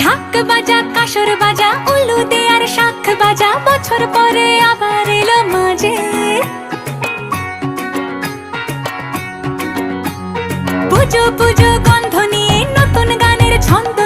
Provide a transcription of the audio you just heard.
ঢাক বাজা কাসর বাজা উলু দে আর শাখ বাজা, বছর পরে আবার এলো মাঝে। পুজো পুজো গন্ধ নিয়ে নতুন গানের ছন্দ